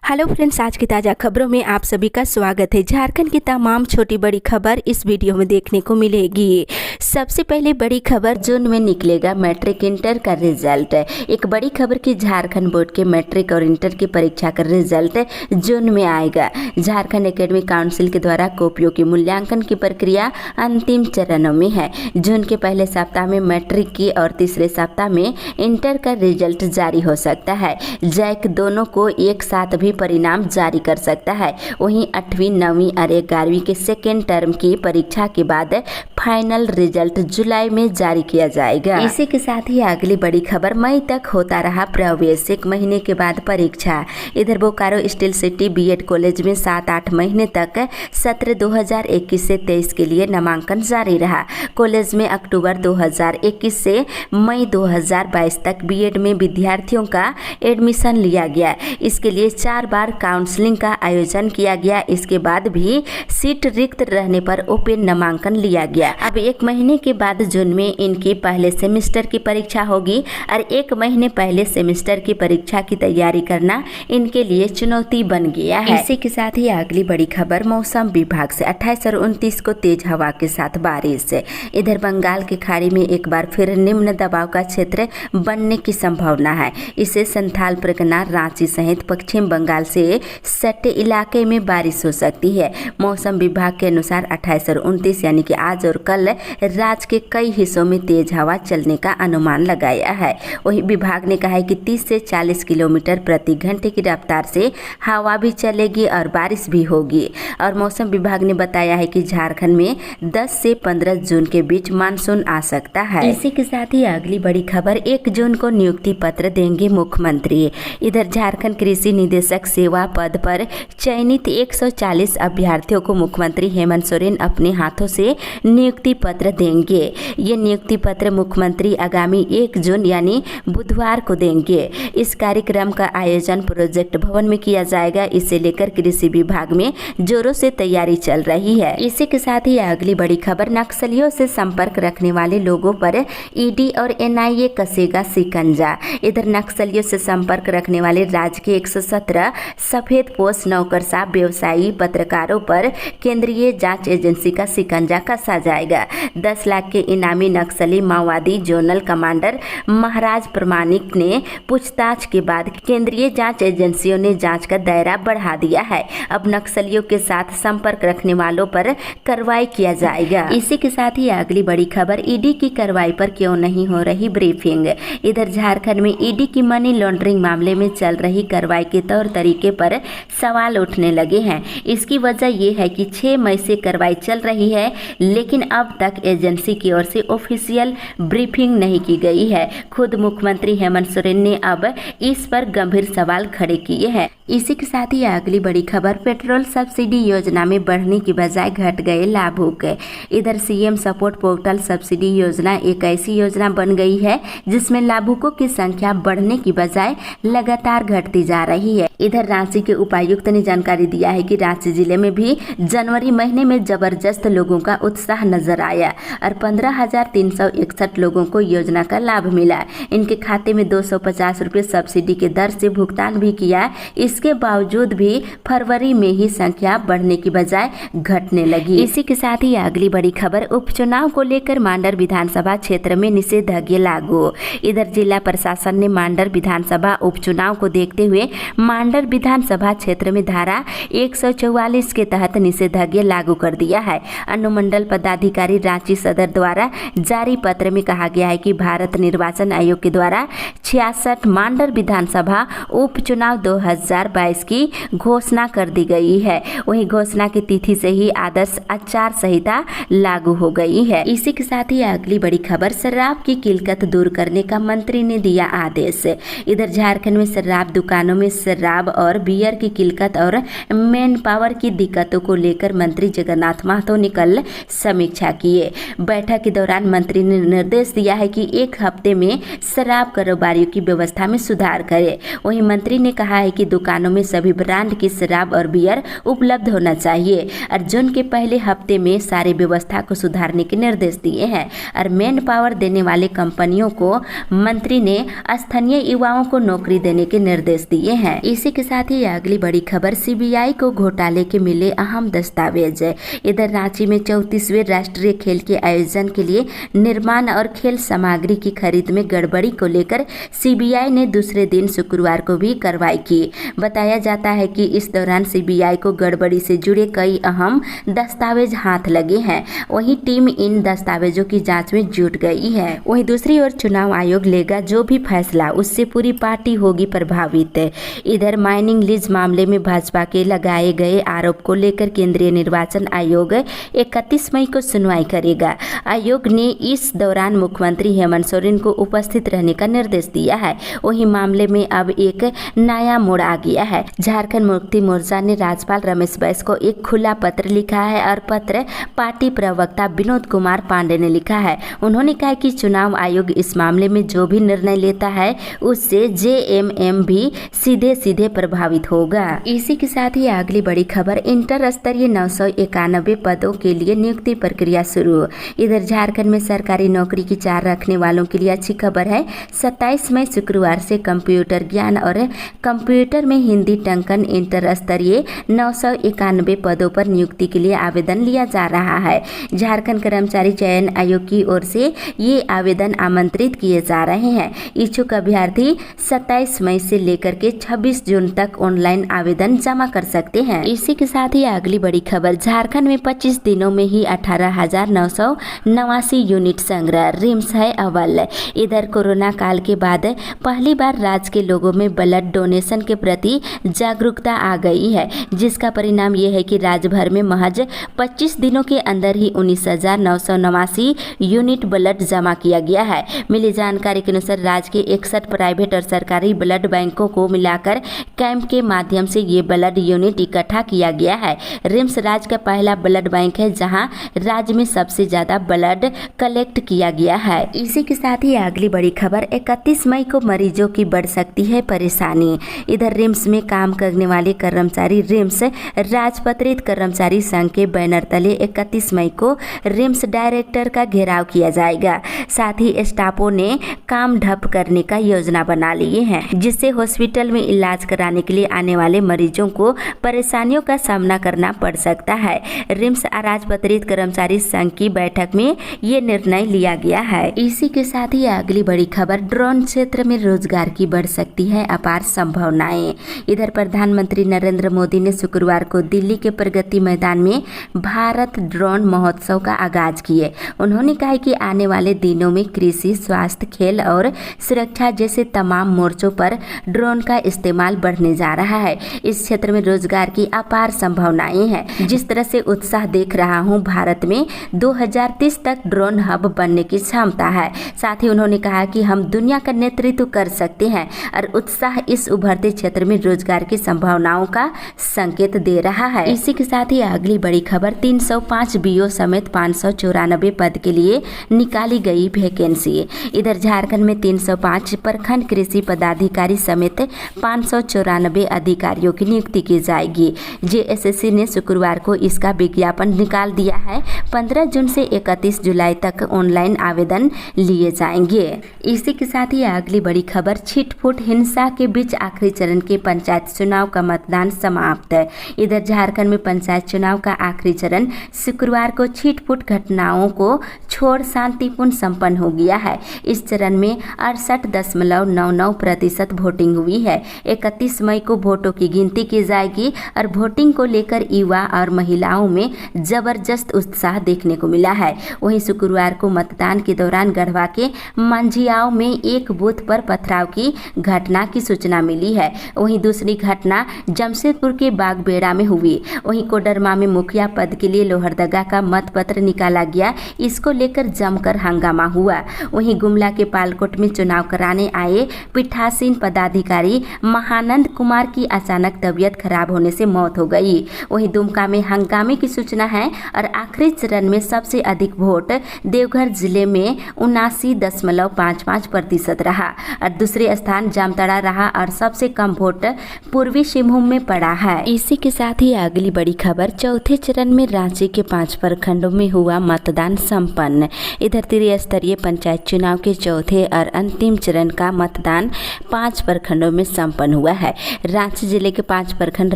Hello friends, आज की ताज़ा खबरों में आप सभी का स्वागत है। झारखंड की तमाम छोटी बड़ी खबर इस वीडियो में देखने को मिलेगी। सबसे पहले बड़ी खबर, जून में निकलेगा मैट्रिक इंटर का रिजल्ट। एक बड़ी खबर की झारखंड बोर्ड के मैट्रिक और इंटर की परीक्षा का रिजल्ट जून में आएगा। झारखंड एकेडमिक काउंसिल के द्वारा कॉपियों की मूल्यांकन की प्रक्रिया अंतिम चरणों में है। जून के पहले सप्ताह में मैट्रिक की और तीसरे सप्ताह में इंटर का रिजल्ट जारी हो सकता है। जैक दोनों को एक साथ भी परिणाम जारी कर सकता है। वहीं 8वीं 9वीं और 11वीं के सेकेंड टर्म की परीक्षा के बाद फाइनल रिजल्ट जुलाई में जारी किया जाएगा। इसी के साथ ही अगली बड़ी खबर, मई तक होता रहा प्रवेश, 1 महीने के बाद परीक्षा। इधर Bokaro Steel City BEd college में 7-8 महीने तक सत्र 2021 से 23 के लिए नामांकन जारी रहा। कॉलेज में अक्टूबर 2021 से मई 2022 तक बीएड में विद्यार्थियों का एडमिशन लिया गया। इसके लिए 4 बार काउंसलिंग का आयोजन किया गया। इसके बाद भी सीट रिक्त रहने पर ओपन नामांकन लिया गया। अब 1 महीने के बाद जून में इनकी पहले सेमेस्टर की परीक्षा होगी और 1 महीने पहले सेमेस्टर की परीक्षा की तैयारी करना इनके लिए चुनौती बन गया है। इसी के साथ ही अगली बड़ी खबर, मौसम विभाग से 28 और 29 को तेज हवा के साथ बारिश। इधर बंगाल की खाड़ी में एक बार फिर निम्न दबाव का क्षेत्र बनने की संभावना है। इससे संथाल परगना, रांची सहित पश्चिम बंगाल से सटे इलाके में बारिश हो सकती है। मौसम विभाग के अनुसार 28 और 29 यानी कि आज और कल राज्य के कई हिस्सों में तेज हवा चलने का अनुमान लगाया है। वहीं विभाग ने कहा है कि 30 से 40 किलोमीटर प्रति घंटे की रफ्तार से हवा भी चलेगी और बारिश भी होगी। और मौसम विभाग ने बताया है कि झारखंड में 10 से 15 जून के बीच मानसून आ सकता है। इसी के साथ ही अगली बड़ी खबर, 1 जून को नियुक्ति पत्र देंगे मुख्यमंत्री। इधर झारखंड कृषि निदेशक सेवा पद पर चयनित 140 अभ्यर्थियों को मुख्यमंत्री हेमंत सोरेन अपने हाथों से नियुक्ति पत्र देंगे। ये नियुक्ति पत्र मुख्यमंत्री आगामी 1 जून यानी बुधवार को देंगे। इस कार्यक्रम का आयोजन प्रोजेक्ट भवन में किया जाएगा। इसे लेकर कृषि विभाग में जोरों से तैयारी चल रही है। इसी के साथ ही अगली बड़ी खबर, नक्सलियों से संपर्क रखने वाले लोगों पर ईडी और एनआईए कसेगा शिकंजा। इधर नक्सलियों से संपर्क रखने वाले राज्य के 117 सफेद पोस्ट नौकरशाह, व्यवसायी, पत्रकारों पर केंद्रीय जांच एजेंसी का शिकंजा कसा जाएगा। 10 लाख के इनामी नक्सली माओवादी जोनल कमांडर महाराज प्रमाणिक ने पूछताछ के बाद केंद्रीय जांच एजेंसियों ने जांच का दायरा बढ़ा दिया है। अब नक्सलियों के साथ संपर्क रखने वालों पर कार्रवाई किया जाएगा। इसी के साथ ही अगली बड़ी खबर, ईडी की कार्रवाई पर क्यों नहीं हो रही ब्रीफिंग। इधर झारखंड में ईडी की मनी लॉन्ड्रिंग मामले में चल रही कार्रवाई के तौर तरीके पर सवाल उठने लगे हैं। इसकी वजह यह है कि 6 मई से कार्रवाई चल रही है, लेकिन अब तक एजेंसी की ओर से ऑफिशियल ब्रीफिंग नहीं की गई है। खुद मुख्यमंत्री हेमंत सोरेन ने अब इस पर गंभीर सवाल खड़े किए हैं। इसी के साथ ही अगली बड़ी खबर, पेट्रोल सब्सिडी योजना में बढ़ने की बजाय घट गए लाभुक। इधर सीएम सपोर्ट पोर्टल सब्सिडी योजना एक ऐसी योजना बन गई है जिसमें लाभुकों की संख्या बढ़ने की बजाय लगातार घटती जा रही है। इधर रांची के उपायुक्त ने जानकारी दिया है कि रांची जिले में भी जनवरी महीने में जबरदस्त लोगों का उत्साह नजर आया और 15,361 लोगों को योजना का लाभ मिला। इनके खाते में 250 रुपये सब्सिडी के दर से भुगतान भी किया। इसके बावजूद भी फरवरी में ही संख्या बढ़ने की बजाय घटने लगी। इसी के साथ ही अगली बड़ी खबर, उपचुनाव को लेकर मांडर विधानसभा क्षेत्र में निषेधाज्ञा लागू। इधर जिला प्रशासन ने मांडर विधानसभा उपचुनाव को देखते हुए मांडर विधानसभा क्षेत्र में धारा 144 के तहत निषेधाज्ञा लागू कर दिया है। अनुमंडल पदाधिकारी रांची सदर द्वारा जारी पत्र में कहा गया है कि भारत निर्वाचन आयोग के द्वारा 66 मांडर विधानसभा उपचुनाव 2022 की घोषणा कर दी गई है। वहीं घोषणा की तिथि से ही आदर्श आचार संहिता लागू हो गई है। इसी के साथ ही अगली बड़ी खबर, शराब की किल्लत दूर करने का मंत्री ने दिया आदेश। इधर झारखंड में शराब दुकानों में शराब और बियर की किल्लत और मैन पावर की दिक्कतों को लेकर मंत्री जगन्नाथ महतो ने कल समीक्षा समीक्षा किए। बैठक के दौरान मंत्री ने निर्देश दिया है कि 1 हफ्ते में शराब कारोबारियों की व्यवस्था में सुधार करें। वहीं मंत्री ने कहा है कि दुकानों में सभी ब्रांड की शराब और बियर उपलब्ध होना चाहिए और जून के पहले हफ्ते में सारी व्यवस्था को सुधारने के निर्देश दिए हैं। और मैन पावर देने वाले कंपनियों को मंत्री ने स्थानीय युवाओं को नौकरी देने के निर्देश दिए हैं। इसी के साथ ही अगली बड़ी खबर, सीबीआई को घोटाले के मिले अहम दस्तावेज। इधर रांची में 34वें राष्ट्रीय खेल के आयोजन के लिए निर्माण और खेल सामग्री की खरीद में गड़बड़ी को लेकर सीबीआई ने दूसरे दिन शुक्रवार को भी कार्रवाई की। बताया जाता है कि इस दौरान सीबीआई को गड़बड़ी से जुड़े कई अहम दस्तावेज हाथ लगे हैं। वहीं टीम इन दस्तावेजों की जांच में जुट गई है। वहीं दूसरी ओर चुनाव आयोग लेगा जो भी फैसला उससे पूरी पार्टी होगी प्रभावित। इधर माइनिंग लीज मामले में भाजपा के लगाए गए आरोप को लेकर केंद्रीय निर्वाचन आयोग 31 मई को सुनवाई करेगा। आयोग ने इस दौरान मुख्यमंत्री हेमंत सोरेन को उपस्थित रहने का निर्देश दिया है। वहीं मामले में अब एक नया मोड़ आ गया है। झारखंड मुक्ति मोर्चा ने राज्यपाल रमेश बैस को एक खुला पत्र लिखा है और पत्र पार्टी प्रवक्ता विनोद कुमार पांडे ने लिखा है। उन्होंने कहा कि चुनाव आयोग इस मामले में जो भी निर्णय लेता है उससे जेएमएम भी सीधे सीधे प्रभावित होगा। इसी के साथ ही अगली बड़ी खबर, इंटर स्तरीय 991 पदों के लिए नियुक्ति प्रक्रिया शुरू। इधर झारखंड में सरकारी नौकरी की चाह रखने वालों के लिए अच्छी खबर है। 27 मई शुक्रवार से कंप्यूटर ज्ञान और कंप्यूटर में हिंदी टंकन इंटर स्तरीय 991 पदों पर नियुक्ति के लिए आवेदन लिया जा रहा है। झारखंड कर्मचारी चयन आयोग की ओर से ये आवेदन आमंत्रित किए जा रहे हैं। इच्छुक अभ्यर्थी 27 मई से लेकर के 26 जून तक ऑनलाइन आवेदन जमा कर सकते हैं। इसी के साथ ही अगली बड़ी खबर, झारखंड में 25 दिनों में ही 18,989 यूनिट संग्रह, रिम्स है अव्वल। इधर कोरोना काल के बाद पहली बार राज्य के लोगों में ब्लड डोनेशन के प्रति जागरूकता आ गई है, जिसका परिणाम ये है कि राज्य भर में महज 25 दिनों के अंदर ही 19,989 यूनिट ब्लड जमा किया गया है। मिली जानकारी के अनुसार राज्य के 61 प्राइवेट और सरकारी ब्लड बैंकों को मिलाकर कैंप के माध्यम से ये ब्लड यूनिट इकट्ठा किया गया है। रिम्स राज्य का पहला ब्लड बैंक है जहां राज्य में सबसे ज्यादा ब्लड कलेक्ट किया गया है। इसी के साथ ही अगली बड़ी खबर, 31 मई को मरीजों की बढ़ सकती है परेशानी। इधर रिम्स में काम करने वाले कर्मचारी रिम्स राजपत्रित कर्मचारी संघ के बैनर तले 31 मई को रिम्स डायरेक्टर का घेराव किया जाएगा। साथ ही स्टाफों ने काम ठप करने का योजना बना लिए हैं, जिससे हॉस्पिटल में इलाज कराने के लिए आने वाले मरीजों को परेशानियों का सामना करना पड़ सकता है। रिम्स राजपत्रित कर्मचारी संघ की बैठक में ये निर्णय लिया गया है। इसी के साथ ही अगली बड़ी खबर, ड्रोन क्षेत्र में रोजगार की बढ़ सकती है अपार संभावनाएं। इधर प्रधानमंत्री नरेंद्र मोदी ने शुक्रवार को दिल्ली के प्रगति मैदान में भारत ड्रोन महोत्सव का आगाज किए। उन्होंने कहा कि आने वाले दिनों में कृषि, स्वास्थ्य, खेल और सुरक्षा जैसे तमाम मोर्चों पर ड्रोन का इस्तेमाल बढ़ने जा रहा है। इस क्षेत्र में रोजगार की अपार संभावनाएं हैं। जिस तरह से उत्साह देख रहा हूं, भारत में 2030 तक ड्रोन हब बनने की क्षमता है। साथ ही उन्होंने कहा कि हम दुनिया का नेतृत्व कर सकते हैं और उत्साह इस उभरते क्षेत्र में रोजगार की संभावनाओं का संकेत दे रहा है। इसी के साथ ही अगली बड़ी खबर, 305 बीओ समेत 594 पद के लिए निकाली गई वैकेंसी। इधर झारखंड में 305 प्रखंड कृषि पदाधिकारी समेत 594 अधिकारियों की नियुक्ति की जाएगी। जेएसएससी ने शुक्रवार को इसका विज्ञापन निकाल दिया है। 15 जून से 31 जुलाई तक ऑनलाइन आवेदन लिए जाएंगे। इसी के साथ ही अगली बड़ी खबर, छिटपुट हिंसा के बीच आखिरी चरण के पंचायत चुनाव का मतदान समाप्त। इधर झारखंड में पंचायत चुनाव का आखिरी चरण शुक्रवार को छिटपुट घटनाओं को छोड़ शांतिपूर्ण संपन्न हो गया है। इस चरण में 68.99% वोटिंग हुई है। 31 मई को वोटों की गिनती की जाएगी और वोटिंग को लेकर युवा और महिलाओं में जबरदस्त उत्साह देखने को मिला है। वहीं शुक्रवार को मतदान के दौरान गढ़वा के मंझियाओं में एक बूथ पर पथराव की घटना की सूचना मिली है। वहीं दूसरी घटना जमशेदपुर के बागबेड़ा में हुई। वहीं कोडरमा में मुखिया पद के लिए लोहरदगा का मत पत्र निकाला गया। इसको लेकर जमकर हंगामा हुआ। वहीं गुमला के पालकोट में चुनाव कराने आए पीठासीन पदाधिकारी महानंद कुमार की अचानक तबीयत खराब होने से मौत हो गई। वहीं दुमका में हंगामे की सूचना है और आखिरी चरण में सबसे अधिक वोट देवघर जिले में 79.55% रहा और दूसरे स्थान जामताड़ा रहा और सबसे कम वोट पूर्वी सिंहभूम में पड़ा है। इसी के साथ ही अगली बड़ी खबर, चौथे चरण में रांची के 5 प्रखंडों में हुआ मतदान संपन्न। इधर त्रिस्तरीय पंचायत चुनाव के चौथे और अंतिम चरण का मतदान 5 प्रखंडों में संपन्न हुआ है। रांची जिले के 5 प्रखंड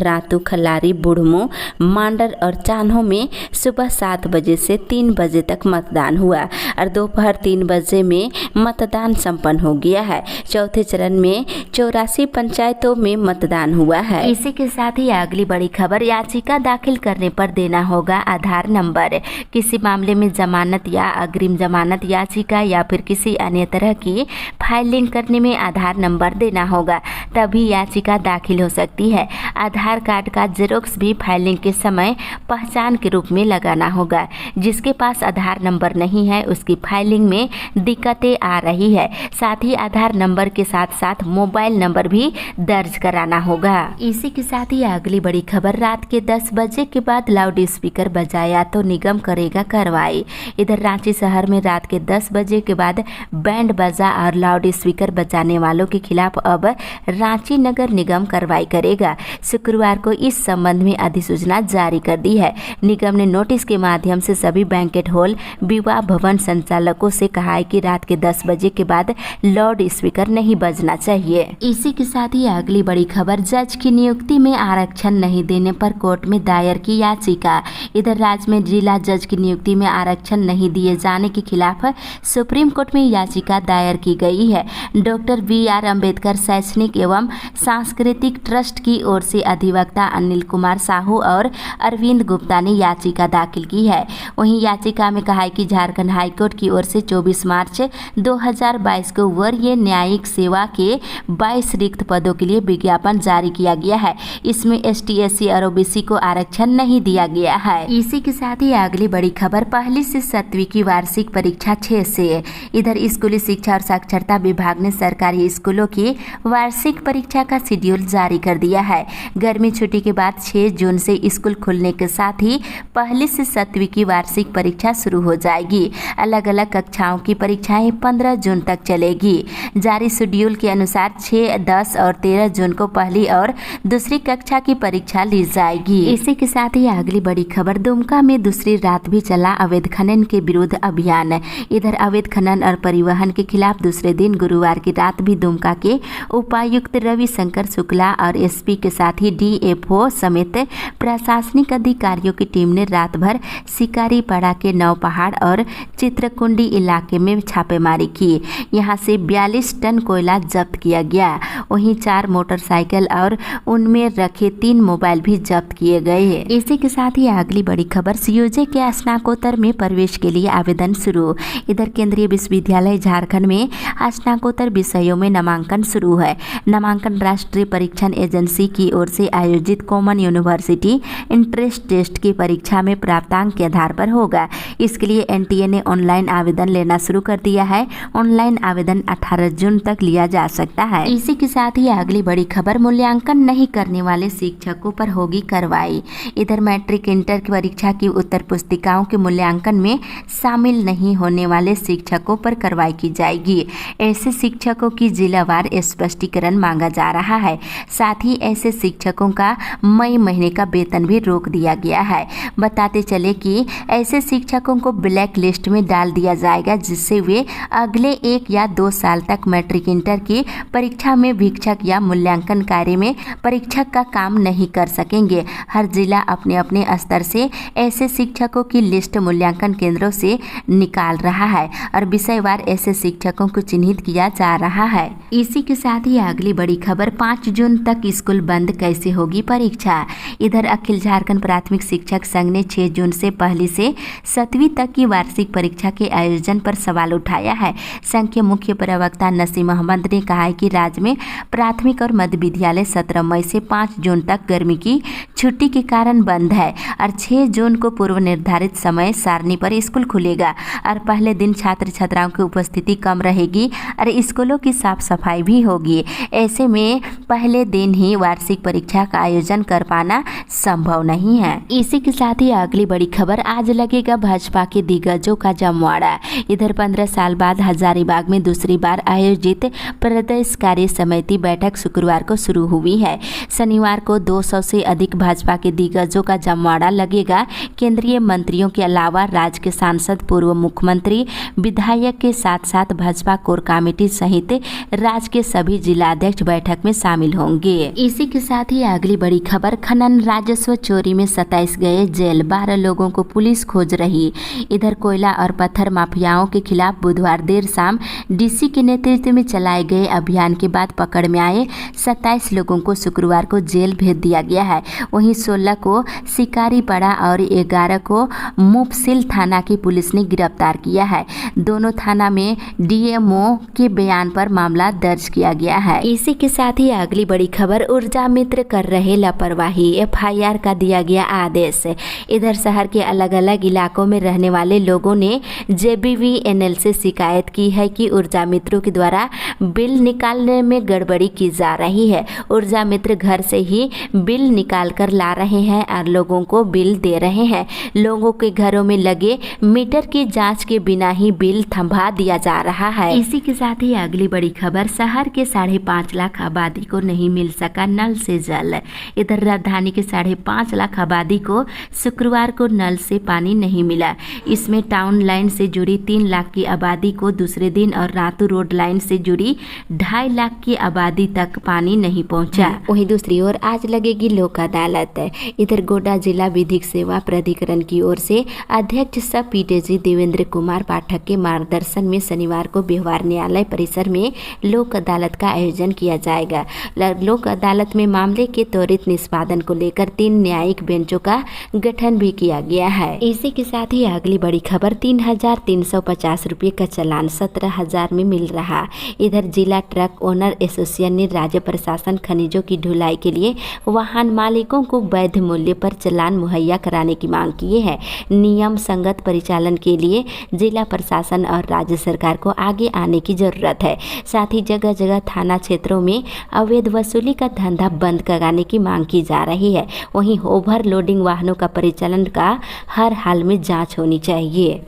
रातू, खल्लारी, बुढ़मू, मांडर और चान्हो में सुबह 7 बजे से 3 बजे तक मतदान हुआ और दोपहर 3 बजे में मतदान संपन्न हो गया है। चौथे चरण में 84 पंचायतों में मतदान हुआ है। इसी के साथ ही अगली बड़ी खबर, याचिका दाखिल करने पर देना होगा आधार नंबर। किसी मामले में जमानत या अग्रिम जमानत याचिका या फिर किसी अन्य तरह की फाइलिंग करने में आधार नंबर देना होगा, तभी याचिका दाखिल हो सकती है। आधार कार्ड का जेरोक्स भी फाइलिंग के समय पहचान के रूप में लगाना होगा। जिसके पास आधार नंबर नहीं है उसकी फाइलिंग में दिक्कतें आ रही है। साथ ही आधार नंबर के साथ साथ मोबाइल नंबर भी दर्ज कराना होगा। इसी के साथ ही अगली बड़ी खबर, रात के 10 बजे के बाद लाउड स्पीकर बजाया तो निगम करेगा कार्रवाई। इधर रांची शहर में रात के 10 बजे के बाद बैंड बाजा और लाउड स्पीकर बजाने वालों के खिलाफ अब रांची नगर निगम कार्रवाई करेगा। शुक्रवार को इस संबंध में अधिसूचना जारी कर दी है। निगम ने नोटिस के माध्यम से सभी बैंकेट हॉल, विवाह भवन संचालकों से कहा है कि रात के 10 बजे के बाद लाउड स्पीकर नहीं बजना चाहिए। इसी के साथ ही अगली बड़ी खबर, जज की नियुक्ति में आरक्षण नहीं देने पर कोर्ट में दायर की याचिका। इधर राज्य में जिला जज की नियुक्ति में आरक्षण नहीं दिए जाने के खिलाफ सुप्रीम कोर्ट में याचिका दायर की गई है। डॉक्टर BR अम्बेडकर शैक्षणिक एवं सांस्कृतिक ट्रस्ट की ओर से अधिवक्ता अनिल कुमार साहू और अरविंद गुप्ता ने याचिका दाखिल की है। वहीं याचिका में कहा है कि झारखंड हाईकोर्ट की ओर से 24 मार्च 2022 को वरीय न्यायिक सेवा के 22 रिक्त पदों के लिए विज्ञापन जारी किया गया है। इसमें ST SC और OBC को आरक्षण नहीं दिया गया है। इसी के साथ ही अगली बड़ी खबर, पहली से 7वीं की वार्षिक परीक्षा 6 से। इधर स्कूली शिक्षा और साक्षरता विभाग ने सरकारी स्कूलों की वार्षिक परीक्षा का शेड्यूल जारी कर दिया है। गर्मी छुट्टी के बाद 6 जून से स्कूल खुलने के साथ ही पहली से 7वीं की वार्षिक परीक्षा शुरू हो जाएगी। अलग अलग कक्षाओं की परीक्षाएं 15 जून तक चलेगी। जारी शेड्यूल के अनुसार 6, 10 और 13 जून को पहली और दूसरी कक्षा की परीक्षा ली जाएगी। इसी के साथ ही अगली बड़ी खबर, दुमका में दूसरी रात भी चला अवैध खनन के विरुद्ध अभियान। इधर अवैध खनन और परिवहन के खिलाफ दूसरे दिन गुरुवार की रात भी दुमका के उपायुक्त रविशंकर शुक्ला और SP के साथ ही DFO समेत प्रशासनिक अधिकारियों की टीम ने रात भर शिकारीपाड़ा के नौपहाड़ और चित्रकुंडी इलाके में छापेमारी की। यहां से 42 टन कोयला जब्त किया गया। वहीं 4 मोटरसाइकिल और उनमें रखे 3 मोबाइल भी जब्त किए गए हैं। इसी के साथ ही अगली बड़ी खबर, CUJ के स्नातकोत्तर में प्रवेश के लिए आवेदन शुरू। इधर केंद्रीय विश्वविद्यालय झारखंड में स्नातकोत्तर विषयों में नामांकन शुरू है। नामांकन राष्ट्रीय परीक्षण एजेंसी की ओर से आयोजित कॉमन यूनिवर्सिटी इंट्रेंस टेस्ट की परीक्षा में प्राप्तांक के आधार पर होगा। इसके लिए NTA ने ऑनलाइन आवेदन लेना शुरू कर दिया है। ऑनलाइन आवेदन 18 जून तक लिया जा सकता है। इसी के साथ ही अगली बड़ी खबर, मूल्यांकन नहीं करने वाले शिक्षकों पर होगी कार्रवाई। इधर मैट्रिक इंटर की परीक्षा की उत्तर पुस्तिकाओं के मूल्यांकन में शामिल नहीं होने वाले शिक्षकों पर कार्रवाई की जाएगी। ऐसे शिक्षकों की जिलावार स्पष्टीकरण मांगा जा रहा है। साथ ही ऐसे शिक्षकों का मई महीने का वेतन भी रोक दिया गया है। बताते चले कि ऐसे शिक्षकों को ब्लैक लिस्ट में डाल दिया जाएगा, जिससे वे अगले 1 या 2 साल तक मैट्रिक इंटर की परीक्षा में वीक्षक या मूल्यांकन कार्य में परीक्षक का काम नहीं कर सकेंगे। हर जिला अपने अपने स्तर से ऐसे शिक्षकों की लिस्ट मूल्यांकन केंद्रों से निकाल रहा है और विषयवार ऐसे शिक्षकों को चिन्हित किया जा रहा है। इसी के साथ ही अगली बड़ी खबर, 5 जून तक स्कूल बंद, कैसे होगी परीक्षा। इधर अखिल झारखंड प्राथमिक शिक्षक संघ ने 6 जून से पहली से 7वीं तक की वार्षिक परीक्षा के आयोजन पर सवाल उठाया है। संघ के मुख्य प्रवक्ता नसीम अहमद ने कहा है कि राज्य में प्राथमिक और मध्य विद्यालय 17 मई से 5 जून तक गर्मी की छुट्टी के कारण बंद है और 6 जून को पूर्व निर्धारित समय सारणी पर स्कूल खुलेगा और पहले दिन छात्र छात्राओं की उपस्थिति कम रहेगी और स्कूलों की साफ सफाई भी होगी। ऐसे में पहले दिन ही वार्षिक परीक्षा का आयोजन कर पाना संभव नहीं है। इसी के साथ ही अगली बड़ी खबर, खबर, आज लगेगा भाजपा के दिग्गजों का जमवाड़ा। इधर 15 साल बाद हजारीबाग में दूसरी बार आयोजित प्रदेश कार्य समिति बैठक शुक्रवार को शुरू हुई है। शनिवार को 200 से अधिक भाजपा के दिग्गजों का जमवाड़ा लगेगा। केंद्रीय मंत्रियों के अलावा राज्य के सांसद, पूर्व मुख्यमंत्री, विधायक के साथ साथ भाजपा कोर कमेटी सहित राज्य के सभी जिलाध्यक्ष बैठक में शामिल होंगे। इसी के साथ ही अगली बड़ी खबर, खनन राजस्व चोरी में 27 गए जेल, 12 लोगों को पुलिस खोज रही। इधर कोयला और पत्थर माफियाओं के खिलाफ बुधवार देर शाम डीसी के नेतृत्व में चलाए गए अभियान के बाद पकड़ में आए 27 लोगों को शुक्रवार को जेल भेज दिया गया है। वहीं 16 को शिकारीपाड़ा और 11 को मुफस्सिल थाना की पुलिस ने गिरफ्तार किया है। दोनों थाना में डीएमओ के बयान पर मामला दर्ज किया गया है। इसी के साथ ही अगली बड़ी खबर, ऊर्जा मित्र कर रहे लापरवाही, एफआईआर का दिया गया आदेश। इधर शहर के अलग अलग इलाकों में रहने वाले लोगों ने जेबीवीएनएल से शिकायत की है कि ऊर्जा मित्रों के द्वारा बिल निकालने में गड़बड़ी की जा रही है। ऊर्जा मित्र घर से ही बिल निकाल कर ला रहे हैं और लोगों को बिल दे रहे हैं। लोगों के घरों में लगे मीटर की जांच के बिना ही बिल थमा दिया जा रहा है। इसी के साथ ही अगली बड़ी खबर, शहर के 5.5 लाख आबादी को नहीं मिल सका नल से जल। इधर राजधानी के 5.5 लाख आबादी को शुक्रवार को नल से पानी नहीं मिला। इसमें टाउन लाइन से जुड़ी 3 लाख की आबादी को दूसरे दिन और रातू रोड लाइन से जुड़ी 2.5 लाख की आबादी तक पानी नहीं पहुंचा। वहीं दूसरी ओर आज लगेगी लोक अदालत। इधर गोड्डा जिला विधिक सेवा प्राधिकरण की ओर से अध्यक्ष सब पीटेजी देवेंद्र कुमार पाठक के मार्गदर्शन में शनिवार को व्यवहार न्यायालय परिसर में लोक अदालत का आयोजन किया जाएगा। लोक अदालत में मामले के त्वरित निष्पादन को लेकर 3 न्यायिक बेंचों का गठन भी किया गया है। इसी के साथ ही अगली बड़ी खबर, 3,350 रुपये का चालान 17,000 में मिल रहा। इधर जिला ट्रक ओनर एसोसिएशन ने राज्य प्रशासन खनिजों की ढुलाई के लिए वाहन मालिकों को वैध मूल्य पर चालान मुहैया कराने की मांग की है। नियम संगत परिचालन के लिए जिला प्रशासन और राज्य सरकार को आगे आने की जरूरत है। साथ ही जगह जगह थाना क्षेत्रों में अवैध वसूली का धंधा बंद कराने की मांग की जा रही है। वहीं ओवरलोडिंग वाहनों का परिचालन का हर हाल में जांच होनी चाहिए।